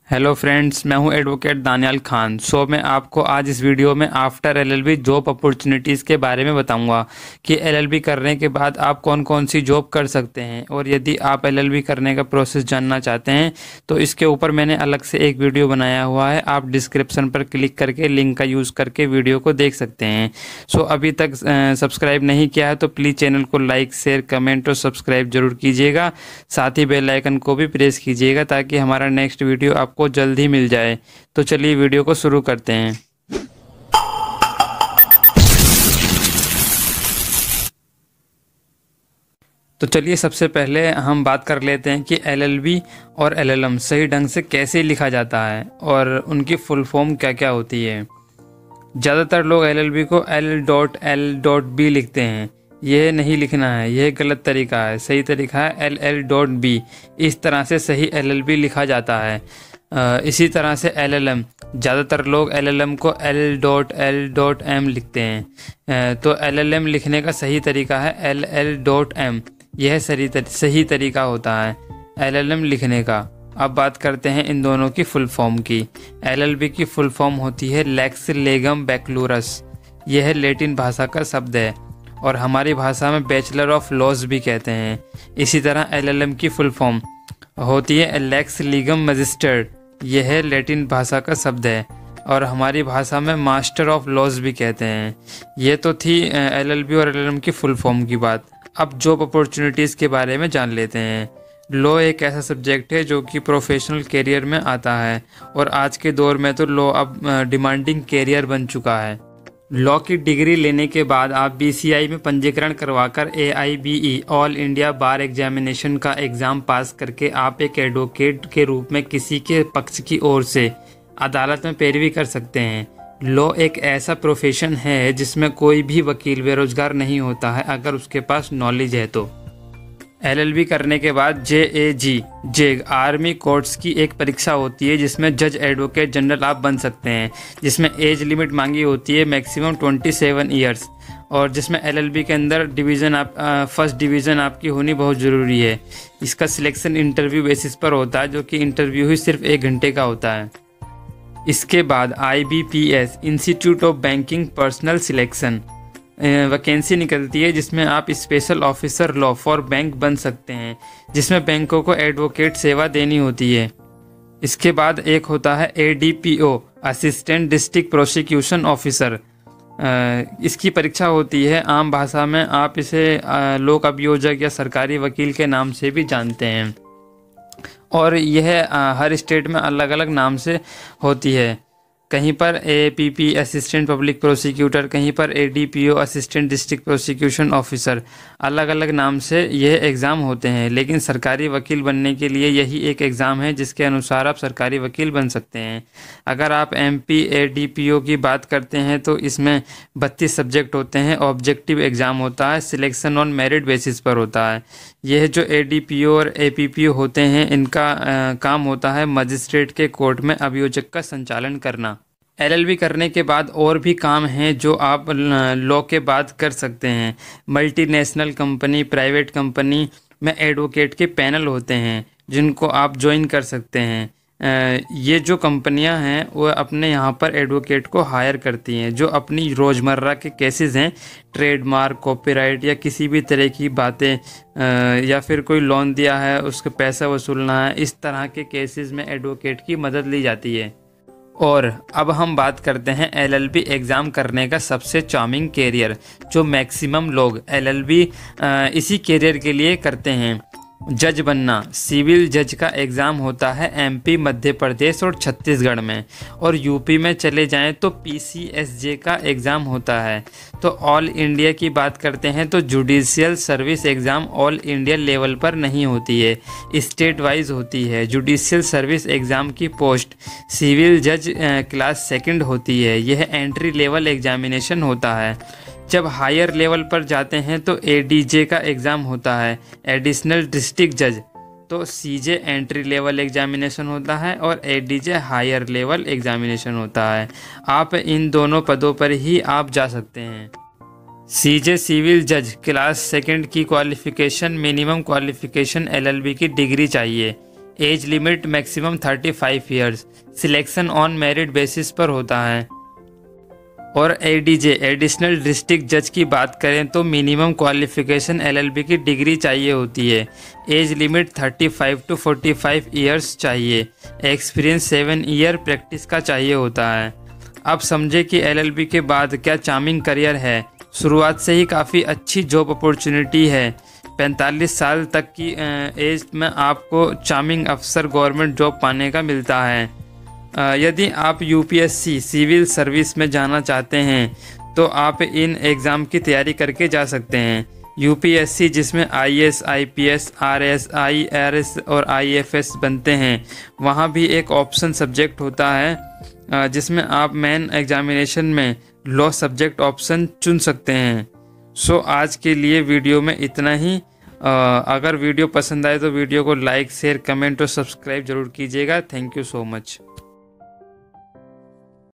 Hello friends, मैं हूं advocate Daniyal Khan. मैं आपको आज इस वीडियो में आफ्टर एलएलबी जॉब अपॉर्चुनिटीज़ के बारे में बताऊंगा कि एलएलबी करने के बाद आप कौन कौन सी जॉब कर सकते हैं। और यदि आप एलएलबी करने का प्रोसेस जानना चाहते हैं तो इसके ऊपर मैंने अलग से एक वीडियो बनाया हुआ है। आप डिस्क्रिप्शन पर क्लिक करके लिंक का यूज़ करके वीडियो को देख सकते हैं। अभी तक सब्सक्राइब नहीं किया है तो प्लीज़ चैनल को लाइक, शेयर, कमेंट और सब्सक्राइब जरूर कीजिएगा। साथ ही बेल आइकन को भी प्रेस कीजिएगा ताकि हमारा नेक्स्ट वीडियो आपको जल्द ही मिल जाए। तो चलिए वीडियो को शुरू करते हैं। तो चलिए सबसे पहले हम बात कर लेते हैं कि एलएलबी और एलएलएम सही ढंग से कैसे लिखा जाता है और उनकी फुल फॉर्म क्या क्या होती है। ज़्यादातर लोग एलएलबी को L.L.B लिखते हैं। यह नहीं लिखना है, यह गलत तरीका है। सही तरीका है LL.B। इस तरह से सही एलएलबी लिखा जाता है। इसी तरह से एलएलएम, ज़्यादातर लोग एलएलएम को L.L.M लिखते हैं। तो एलएलएम लिखने का सही तरीका है LL.M। यह सही तरीका होता है एलएलएम लिखने का। अब बात करते हैं इन दोनों की फुल फॉर्म की। एलएलबी की फुल फॉर्म होती है लेक्स लेगम बैक्लूरस। यह लैटिन भाषा का शब्द है और हमारी भाषा में बैचलर ऑफ लॉज भी कहते हैं। इसी तरह एलएलएम की फुल फॉर्म होती है लेक्स लीगम मैजिस्टर। यह लैटिन भाषा का शब्द है और हमारी भाषा में मास्टर ऑफ लॉज भी कहते हैं। ये तो थी एलएलबी और एलएलएम की फुल फॉर्म की बात। अब जॉब अपॉर्चुनिटीज़ के बारे में जान लेते हैं। लॉ एक ऐसा सब्जेक्ट है जो कि प्रोफेशनल कैरियर में आता है और आज के दौर में तो लॉ अब डिमांडिंग कैरियर बन चुका है। लॉ की डिग्री लेने के बाद आप BCI में पंजीकरण करवाकर AIBE ऑल इंडिया बार एग्जामिनेशन का एग्ज़ाम पास करके आप एक एडवोकेट के रूप में किसी के पक्ष की ओर से अदालत में पैरवी कर सकते हैं। लॉ एक ऐसा प्रोफेशन है जिसमें कोई भी वकील बेरोजगार नहीं होता है अगर उसके पास नॉलेज है तो। एलएलबी करने के बाद JAG आर्मी कोर्ट्स की एक परीक्षा होती है जिसमें जज एडवोकेट जनरल आप बन सकते हैं, जिसमें एज लिमिट मांगी होती है मैक्सिमम 27 ईयर्स और जिसमें एलएलबी के अंदर फर्स्ट डिवीज़न आपकी होनी बहुत ज़रूरी है। इसका सिलेक्शन इंटरव्यू बेसिस पर होता है, जो कि इंटरव्यू ही सिर्फ 1 घंटे का होता है। इसके बाद IBPS institute of banking personal selection vacancy निकलती है जिसमें आप special officer law for bank बन सकते हैं, जिसमें बैंकों को एडवोकेट सेवा देनी होती है। इसके बाद एक होता है ADPO assistant district prosecution officer. इसकी परीक्षा होती है, आम भाषा में आप इसे लोक अभियोजक या सरकारी वकील के नाम से भी जानते हैं और यह हर स्टेट में अलग अलग नाम से होती है। कहीं पर APP असिस्टेंट पब्लिक प्रोसिक्यूटर, कहीं पर ADPO assistant district prosecution officer. अलग अलग नाम से यह एग्ज़ाम होते हैं, लेकिन सरकारी वकील बनने के लिए यही एक एग्ज़ाम है जिसके अनुसार आप सरकारी वकील बन सकते हैं। अगर आप MP ADPO की बात करते हैं तो इसमें 32 सब्जेक्ट होते हैं। ऑब्जेक्टिव एग्ज़ाम होता है, सिलेक्शन ऑन मेरिट बेसिस पर होता है। यह जो ADPO और APPO होते हैं इनका काम होता है मजिस्ट्रेट के कोर्ट में अभियोजक का संचालन करना। एलएलबी करने के बाद और भी काम हैं जो आप लॉ के बाद कर सकते हैं। मल्टीनेशनल कंपनी, प्राइवेट कंपनी में एडवोकेट के पैनल होते हैं जिनको आप ज्वाइन कर सकते हैं। ये जो कंपनियां हैं वो अपने यहाँ पर एडवोकेट को हायर करती हैं जो अपनी रोज़मर्रा के केसेस हैं, ट्रेडमार्क, कॉपीराइट या किसी भी तरह की बातें या फिर कोई लोन दिया है उसका पैसा वसूलना है, इस तरह के केसेस में एडवोकेट की मदद ली जाती है। और अब हम बात करते हैं एलएलबी एग्ज़ाम करने का सबसे चार्मिंग कैरियर, जो मैक्सिमम लोग एलएलबी इसी कैरियर के लिए करते हैं। जज बनना। सिविल जज का एग्ज़ाम होता है MP, मध्य प्रदेश और छत्तीसगढ़ में, और यूपी में चले जाएं तो PCSJ का एग्ज़ाम होता है। तो ऑल इंडिया की बात करते हैं तो judicial service exam all India level पर नहीं होती है, स्टेट वाइज होती है। जुडिशियल सर्विस एग्ज़ाम की पोस्ट सिविल जज क्लास 2 होती है। यह एंट्री लेवल एग्जामिनेशन होता है। जब हायर लेवल पर जाते हैं तो ADJ का एग्ज़ाम होता है, एडिशनल डिस्ट्रिक्ट जज। तो CJ एंट्री लेवल एग्जामिनेशन होता है और ADJ हायर लेवल एग्जामिनेशन होता है। आप इन दोनों पदों पर ही आप जा सकते हैं। CJ सिविल जज क्लास 2 की क्वालिफ़िकेशन, मिनिमम क्वालिफ़िकेशन LLB की डिग्री चाहिए। Age limit maximum 35 years, selection on merit basis पर होता है। और एडीजे एडिशनल डिस्ट्रिक्ट जज की बात करें तो मिनिमम क्वालिफिकेशन एलएलबी की डिग्री चाहिए होती है। एज लिमिट 35 टू 45 ईयर्स चाहिए। एक्सपीरियंस 7 ईयर प्रैक्टिस का चाहिए होता है। अब समझे कि एलएलबी के बाद क्या चार्मिंग करियर है। शुरुआत से ही काफ़ी अच्छी जॉब अपॉर्चुनिटी है। 45 साल तक की एज में आपको चार्मिंग अफसर गवर्नमेंट जॉब पाने का मिलता है। यदि आप यूपीएससी सिविल सर्विस में जाना चाहते हैं तो आप इन एग्ज़ाम की तैयारी करके जा सकते हैं। यूपीएससी जिसमें आईएएस, आईपीएस, आरएसआई, आरएस और आईएफएस बनते हैं, वहाँ भी एक ऑप्शन सब्जेक्ट होता है जिसमें आप मेन एग्जामिनेशन में लॉ सब्जेक्ट ऑप्शन चुन सकते हैं। सो आज के लिए वीडियो में इतना ही। अगर वीडियो पसंद आए तो वीडियो को लाइक, शेयर, कमेंट और सब्सक्राइब जरूर कीजिएगा। Thank you so much.